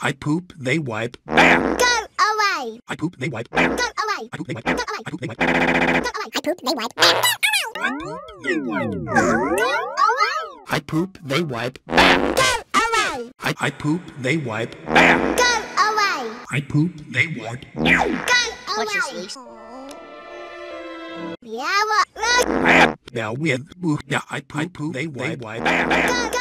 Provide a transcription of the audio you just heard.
I poop, they wipe. Bam! Go away! I poop, they wipe. Bam! Go away! I poop, they wipe. Go away! I poop, they wipe. Go away! I poop, they wipe. I poop, they wipe. Go away! I poop, they wipe. Go away! I poop, they wipe. Bam! Go away! I poop, they wipe. Go away! What's your sleep? Yeah, what? Bam! Now with, yeah, I poop, they wipe. Bam! Go